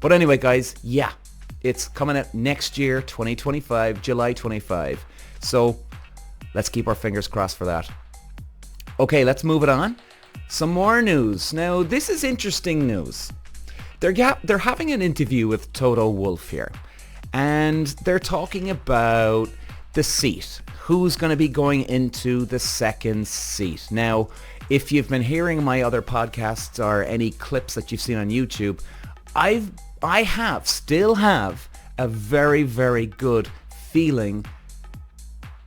But anyway, guys, yeah, it's coming out next year, 2025, July 25. So let's keep our fingers crossed for that. Okay, let's move it on. Some more news. Now, this is interesting news. They're having an interview with Toto Wolff here, and they're talking about the seat. Who's going to be going into the second seat? Now, if you've been hearing my other podcasts or any clips that you've seen on YouTube, I still have a very, very good feeling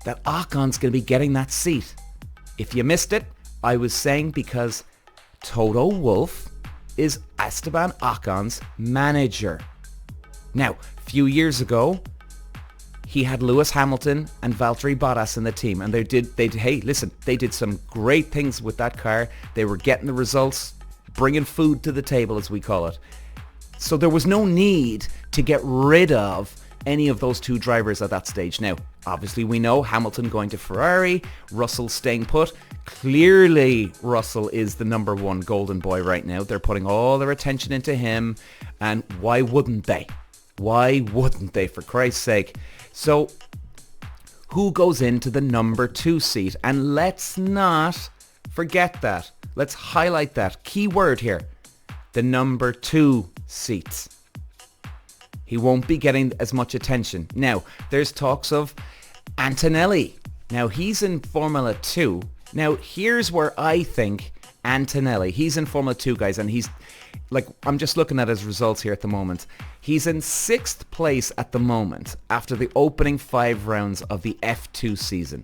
that Ocon's going to be getting that seat. If you missed it, I was saying because Toto Wolff is Esteban Ocon's manager. Now, a few years ago, he had Lewis Hamilton and Valtteri Bottas in the team, and they did some great things with that car. They were getting the results, bringing food to the table, as we call it. So there was no need to get rid of any of those two drivers at that stage. Now, obviously we know Hamilton going to Ferrari, Russell staying put. Clearly, Russell is the number one golden boy right now. They're putting all their attention into him, and why wouldn't they? Why wouldn't they, for Christ's sake? So, who goes into the number 2 seat? And let's not forget that. Let's highlight that key word here. The number 2 seats. He won't be getting as much attention. Now, there's talks of Antonelli. Now, he's in Formula 2. Now, here's where I think Antonelli, he's in Formula 2, guys, and he's, like, I'm just looking at his results here at the moment. He's in 6th place at the moment after the opening 5 rounds of the F2 season,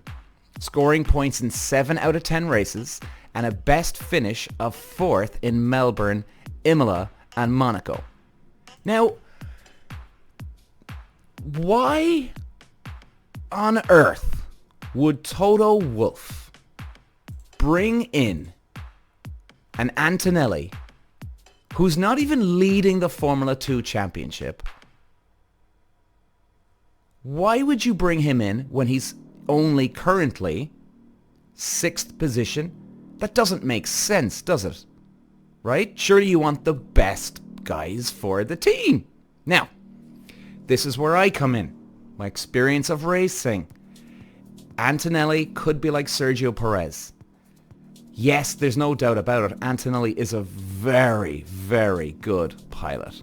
scoring points in 7 out of 10 races and a best finish of 4th in Melbourne, Imola, and Monaco. Now, why on earth would Toto Wolff bring in an Antonelli who's not even leading the Formula 2 championship? Why would you bring him in when he's only currently 6th position? That doesn't make sense, does it? Right? Surely you want the best guys for the team. Now, this is where I come in. My experience of racing. Antonelli could be like Sergio Perez. Yes, there's no doubt about it. Antonelli is a very, very good pilot.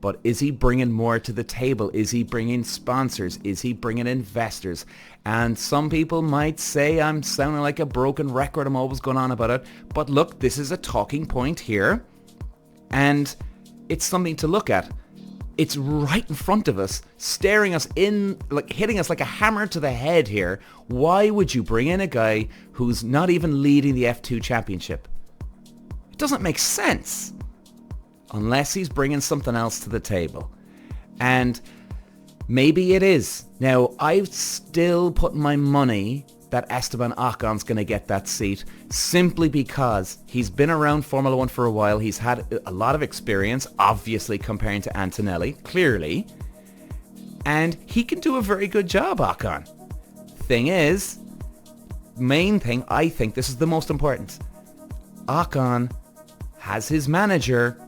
But is he bringing more to the table? Is he bringing sponsors? Is he bringing investors? And some people might say I'm sounding like a broken record. I'm always going on about it. But look, this is a talking point here. And it's something to look at. It's right in front of us, staring us in, like hitting us like a hammer to the head here. Why would you bring in a guy who's not even leading the F2 championship? It doesn't make sense unless he's bringing something else to the table. And maybe it is. Now, I've still put my money that Esteban Ocon's going to get that seat simply because he's been around Formula 1 for a while. He's had a lot of experience, obviously comparing to Antonelli, clearly. And he can do a very good job, Ocon. Thing is, main thing, I think this is the most important. Ocon has his manager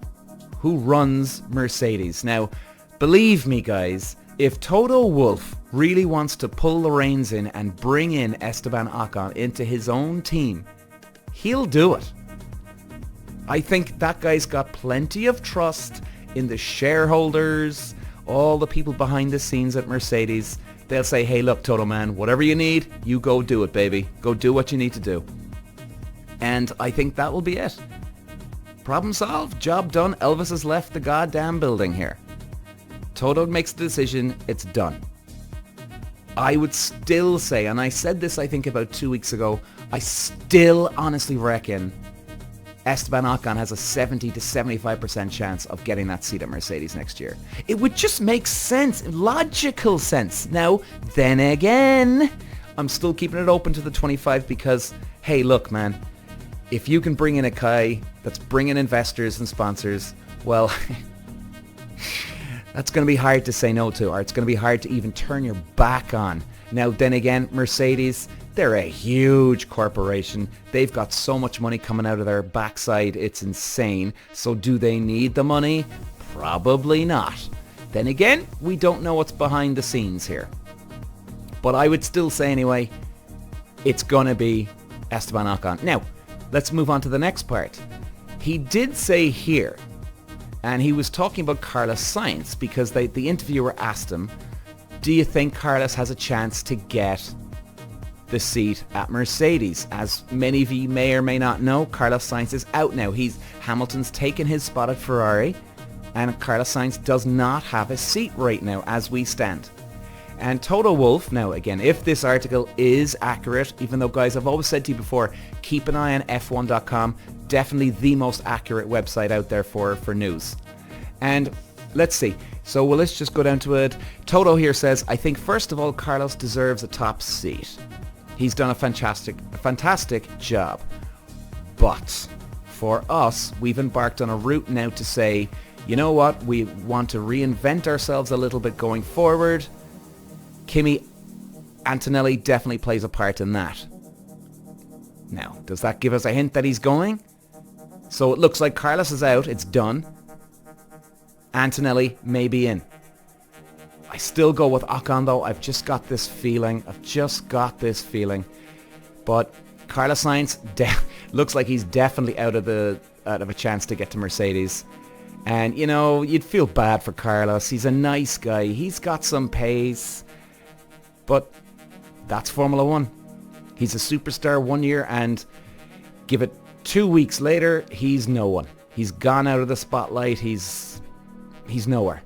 who runs Mercedes. Now, believe me, guys, if Toto Wolff really wants to pull the reins in and bring in Esteban Ocon into his own team, he'll do it. I think that guy's got plenty of trust in the shareholders, all the people behind the scenes at Mercedes. They'll say, hey, look, Toto, man, whatever you need, you go do it, baby. Go do what you need to do. And I think that will be it. Problem solved, job done. Elvis has left the goddamn building here. Toto makes the decision, it's done. I would still say, and I said this I think about 2 weeks ago, I still honestly reckon Esteban Ocon has a 70 to 75% chance of getting that seat at Mercedes next year. It would just make sense, logical sense. Now, then again, I'm still keeping it open to the 25 because, hey, look, man, if you can bring in a guy that's bringing investors and sponsors, well, that's going to be hard to say no to, or it's going to be hard to even turn your back on. Now, then again, Mercedes, they're a huge corporation. They've got so much money coming out of their backside, it's insane. So do they need the money? Probably not. Then again, we don't know what's behind the scenes here. But I would still say anyway, it's going to be Esteban Ocon. Now, let's move on to the next part. He did say here, and he was talking about Carlos Sainz, because the interviewer asked him, do you think Carlos has a chance to get the seat at Mercedes? As many of you may or may not know, Carlos Sainz is out now. Hamilton's taken his spot at Ferrari, and Carlos Sainz does not have a seat right now as we stand. And Toto Wolff, now again, if this article is accurate, even though guys, I've always said to you before, keep an eye on F1.com, definitely the most accurate website out there for news. And let's see. So let's just go down to it. Toto here says, I think first of all, Carlos deserves a top seat. He's done a fantastic job. But for us, we've embarked on a route now to say, you know what, we want to reinvent ourselves a little bit going forward. Kimi Antonelli definitely plays a part in that. Now, does that give us a hint that he's going? So it looks like Carlos is out, it's done. Antonelli may be in. I still go with Ocon though. I've just got this feeling. But Carlos Sainz looks like he's definitely out of a chance to get to Mercedes. And you know, you'd feel bad for Carlos. He's a nice guy. He's got some pace. But that's Formula 1. He's a superstar 1 year, and give it 2 weeks later, he's no one. He's gone out of the spotlight. He's nowhere.